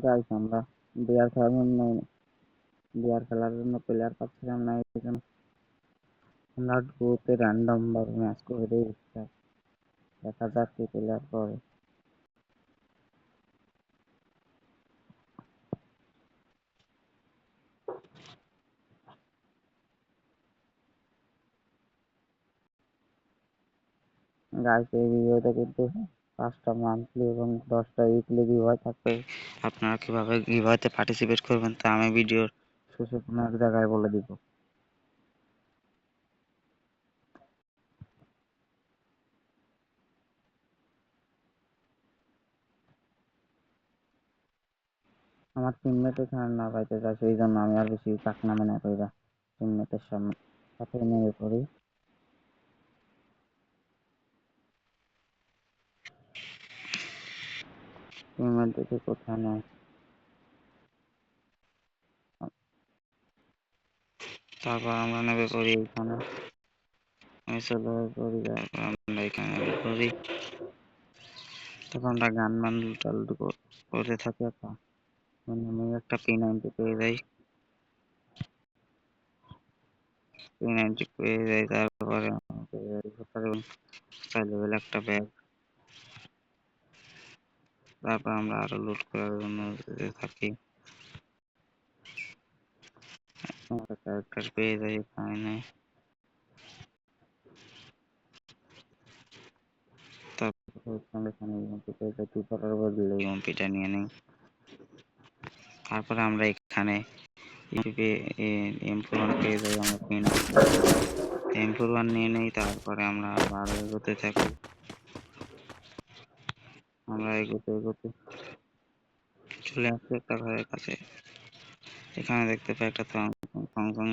Guys আমরা বিয়ার খেলার জন্য প্লেয়ার পাচ্ছিলাম না, এই জন্য আমরা ডুয়োতে র্যান্ডম ভাবে ম্যাচ করে দিই। দেখা যাক কি প্লেয়ার করে। গাইস এই ভিডিওতে কিন্তু 5টা মান্থলি এবং 10টা উইকলি গিভওয়ে থাকবে। আপনারা কিভাবে গিভওয়েতে পার্টিসিপেট করবেন তা আমি ভিডিওর শেষে কোনো এক জায়গায় বলে দিব। আমার টিমমেট এখানে না পাইতে চায়, সেই জন্য আমি আর বেশি চাক নামে না কইরা টিমমেটের সাথে নেমে পড়ি। টিমমেট দেখে কোথায় নেয়, তারপর আমরা নেমে পড়ি এখানে। আমি চলে পড়ি, তারপর আমরা এখানে নেমে পড়ি। তারপর আমরা গান মান লুটালুটি করতে থাকি। আমি একটা P90 পেয়ে যাই। তারপরে আমাকে লেভেল একটা ব্যাগ। তারপর আমরা আরো লুট করার জন্য যেতে থাকি। আমরা ক্যারেক্টার পেয়ে যাই এখানে। তারপর আমরা এখানে ইউএমপি পেয়ে যাই, দুপাটার বদলে ইউএমপিটা নিয়ে নিই। তারপরে আমরা এখানে M41 পেয়ে যাই, আমরা M41 নিয়ে নেই। তারপরে আমরা আবার এগোতে থাকি। আমরা এগোতে এগোতে চলে আসছি একটা ঘরের কাছে। এখানে দেখতে পাই একটা থং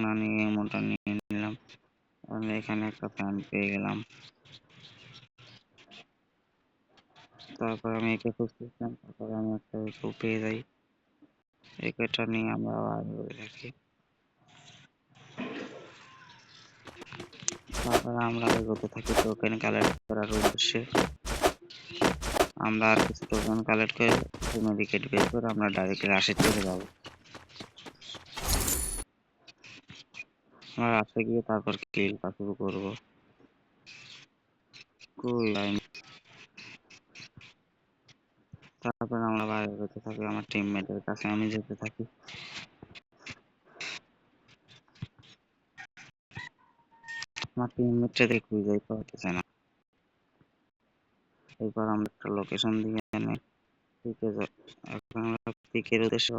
না নিয়ে এমনটা নিয়ে নিলাম। আমরা এখানে একটা ফ্যান পেয়ে গেলাম। তারপর আমি একে খুঁজতেছিলাম, তারপরে আমি একটা একেও পেয়ে যাই। একেটা নিয়ে আমরা আবার এগোতে থাকি। তারপরে আমরা এগোতে থাকি টোকেন কালেক্ট করার উদ্দেশ্যে। আমরা আর কিছু টোকেন কালেক্ট করে কিছু মেডিকেট বের করে আমরা ডাইরেক্ট রাশে চলে যাবো। আমরা রাশে গিয়ে তারপর কিল শুরু করবো। তারপর আমরা বাইরে যেতে থাকি, আমার টিমমেটের কাছে আমি যেতে থাকি। আমার টিমমেটটা দেখে যাইতে পারতেছে না। এরপর আমরা একটা লোকেশন দিয়ে এনে এখন আমরা পিকের উদ্দেশ্যে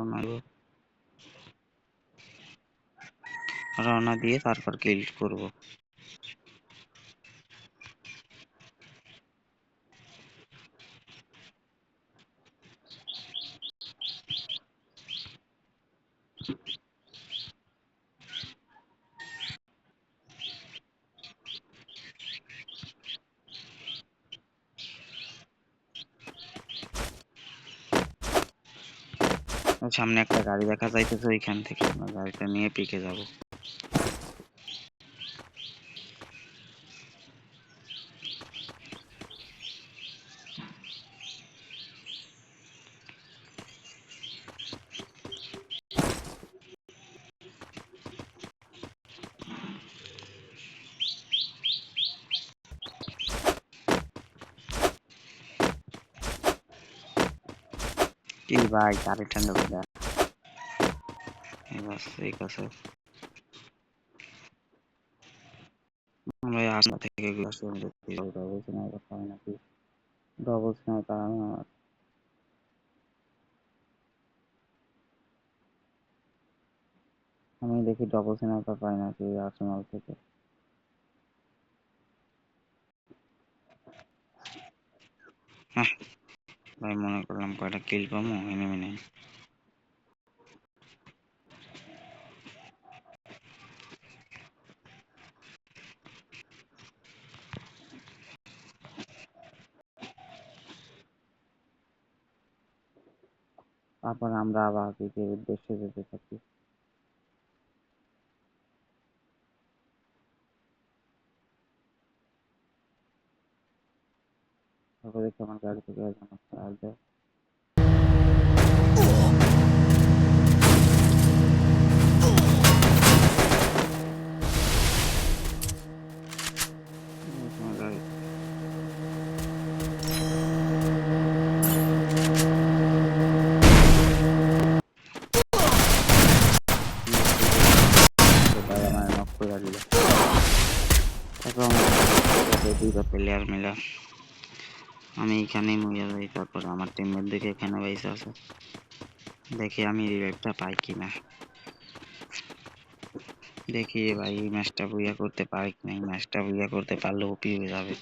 রওনা দিয়ে তারপর কিল করবো। সামনে একটা গাড়ি দেখা যাইতেছে, ওইখান থেকে আমরা গাড়িটা নিয়ে পিকে যাব। কি ভাই গাড়ি ঠান্ডা করে দেয়। ঠিক আছে, আমরা আসা থেকে ডবল স্নাইপার পাই নাকি। ডবল স্নাইপার আমি দেখি ডবল স্নাইপার পাই নাকি আর্সেনাল থেকে। হ্যাঁ ভাই, মনে করলাম কয়টা কিল পাবো, এনিমি নেই। তারপর আমরা আবার পিকের উদ্দেশ্যে যেতে থাকি। তারপর দেখি আমার গাড়ি থেকে একজন আসছে। প্লেয়ার মিলা আমি এখানেই মরে যাই, তারপর আমার টিমমেট দেখে এখানে বাইসে আছে, দেখি আমি রিভাইভটা পাই কিনা, দেখি ভাই এই ম্যাচটা বুইয়া করতে পারি কিনা। এই ম্যাচটা বুইয়া করতে পারলে ওপি হয়ে যাবে।